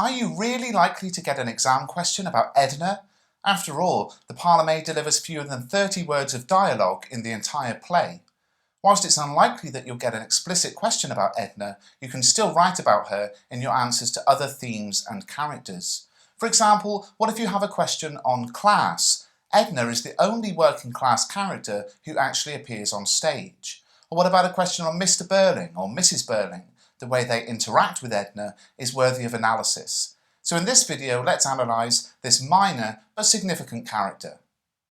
Are you really likely to get an exam question about Edna? After all, the parlourmaid delivers fewer than 30 words of dialogue in the entire play. Whilst it's unlikely that you'll get an explicit question about Edna, you can still write about her in your answers to other themes and characters. For example, what if you have a question on class? Edna is the only working class character who actually appears on stage. Or what about a question on Mr. Burling or Mrs. Burling? The way they interact with Edna is worthy of analysis. So in this video, let's analyse this minor but significant character.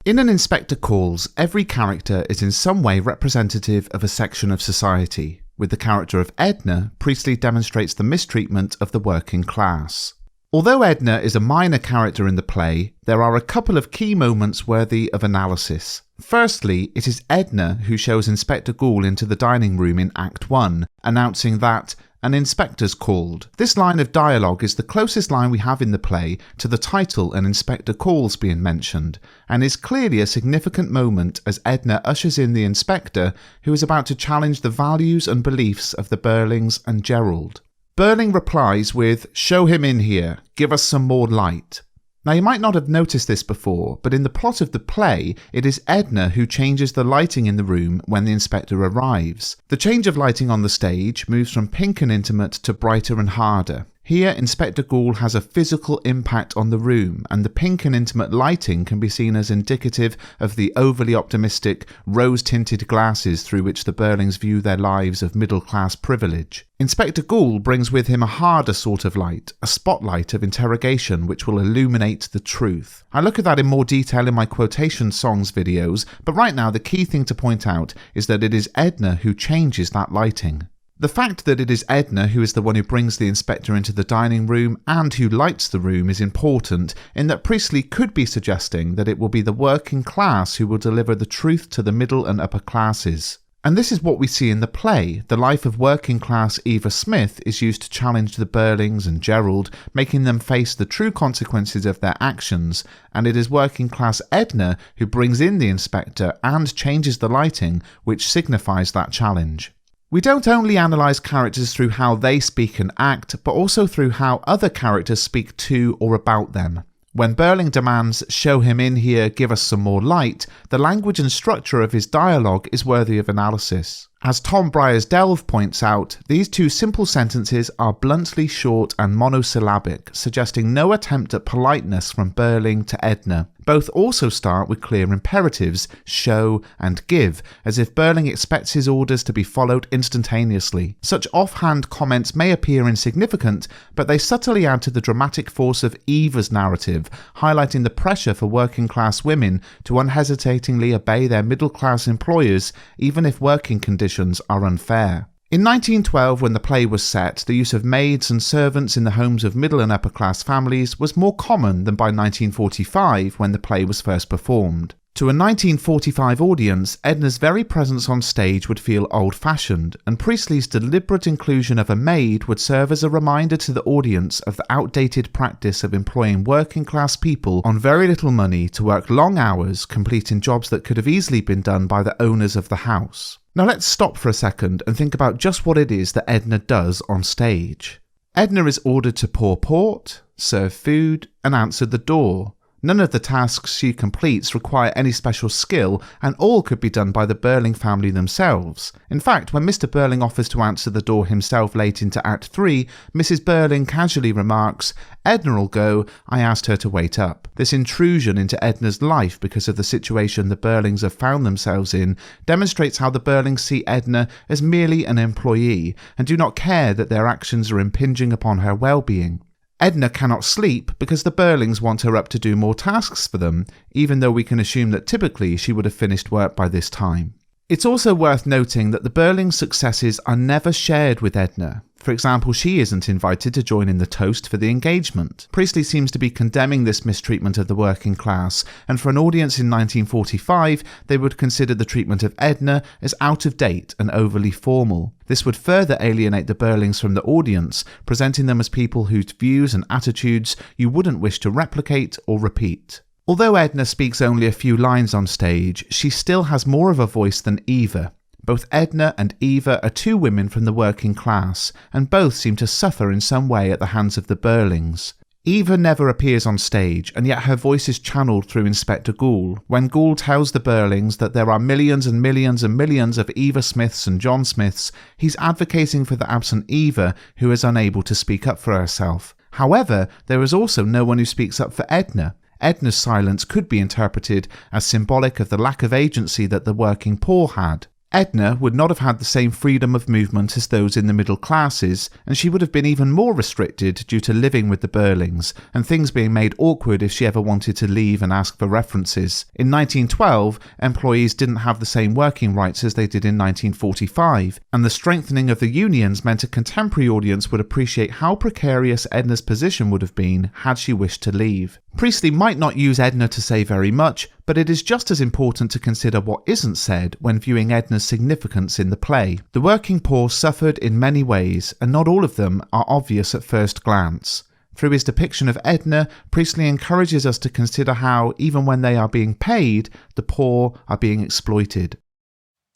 In An Inspector Calls, every character is in some way representative of a section of society. With the character of Edna, Priestley demonstrates the mistreatment of the working class. Although Edna is a minor character in the play, there are a couple of key moments worthy of analysis. Firstly, it is Edna who shows Inspector Goole into the dining room in Act 1, announcing that an inspector's called. This line of dialogue is the closest line we have in the play to the title An Inspector Calls being mentioned, and is clearly a significant moment as Edna ushers in the inspector who is about to challenge the values and beliefs of the Burlings and Gerald. Burling replies with, "Show him in here, give us some more light." Now you might not have noticed this before, but in the plot of the play, it is Edna who changes the lighting in the room when the inspector arrives. The change of lighting on the stage moves from pink and intimate to brighter and harder. Here, Inspector Goole has a physical impact on the room, and the pink and intimate lighting can be seen as indicative of the overly optimistic, rose-tinted glasses through which the Burlings view their lives of middle-class privilege. Inspector Goole brings with him a harder sort of light, a spotlight of interrogation which will illuminate the truth. I look at that in more detail in my quotation songs videos, but right now the key thing to point out is that it is Edna who changes that lighting. The fact that it is Edna who is the one who brings the inspector into the dining room and who lights the room is important, in that Priestley could be suggesting that it will be the working class who will deliver the truth to the middle and upper classes. And this is what we see in the play. The life of working class Eva Smith is used to challenge the Burlings and Gerald, making them face the true consequences of their actions, and it is working class Edna who brings in the inspector and changes the lighting, which signifies that challenge. We don't only analyse characters through how they speak and act, but also through how other characters speak to or about them. When Burling demands, "Show him in here, give us some more light," the language and structure of his dialogue is worthy of analysis. As Tom Byers-Delve points out, these two simple sentences are bluntly short and monosyllabic, suggesting no attempt at politeness from Burling to Edna. Both also start with clear imperatives, show and give, as if Burling expects his orders to be followed instantaneously. Such offhand comments may appear insignificant, but they subtly add to the dramatic force of Eva's narrative, highlighting the pressure for working class women to unhesitatingly obey their middle class employers, even if working conditions are unfair. In 1912, when the play was set, the use of maids and servants in the homes of middle and upper class families was more common than by 1945, when the play was first performed. To a 1945 audience, Edna's very presence on stage would feel old-fashioned, and Priestley's deliberate inclusion of a maid would serve as a reminder to the audience of the outdated practice of employing working-class people on very little money to work long hours, completing jobs that could have easily been done by the owners of the house. Now let's stop for a second and think about just what it is that Edna does on stage. Edna is ordered to pour port, serve food, and answer the door. None of the tasks she completes require any special skill, and all could be done by the Burling family themselves. In fact, when Mr. Burling offers to answer the door himself late into Act 3, Mrs. Burling casually remarks, "Edna'll go, I asked her to wait up." This intrusion into Edna's life because of the situation the Burlings have found themselves in demonstrates how the Burlings see Edna as merely an employee, and do not care that their actions are impinging upon her well-being. Edna cannot sleep because the Burlings want her up to do more tasks for them, even though we can assume that typically she would have finished work by this time. It's also worth noting that the Burlings' successes are never shared with Edna. For example, she isn't invited to join in the toast for the engagement. Priestley seems to be condemning this mistreatment of the working class, and for an audience in 1945, they would consider the treatment of Edna as out of date and overly formal. This would further alienate the Burlings from the audience, presenting them as people whose views and attitudes you wouldn't wish to replicate or repeat. Although Edna speaks only a few lines on stage, she still has more of a voice than Eva. Both Edna and Eva are two women from the working class, and both seem to suffer in some way at the hands of the Burlings. Eva never appears on stage, and yet her voice is channeled through Inspector Goole. When Goole tells the Burlings that there are millions and millions and millions of Eva Smiths and John Smiths, he's advocating for the absent Eva, who is unable to speak up for herself. However, there is also no one who speaks up for Edna. Edna's silence could be interpreted as symbolic of the lack of agency that the working poor had. Edna would not have had the same freedom of movement as those in the middle classes, and she would have been even more restricted due to living with the Burlings, and things being made awkward if she ever wanted to leave and ask for references. In 1912, employees didn't have the same working rights as they did in 1945, and the strengthening of the unions meant a contemporary audience would appreciate how precarious Edna's position would have been had she wished to leave. Priestley might not use Edna to say very much, but it is just as important to consider what isn't said when viewing Edna's significance in the play. The working poor suffered in many ways, and not all of them are obvious at first glance. Through his depiction of Edna, Priestley encourages us to consider how, even when they are being paid, the poor are being exploited.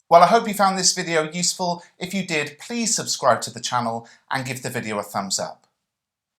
Well, I hope you found this video useful. If you did, please subscribe to the channel and give the video a thumbs up.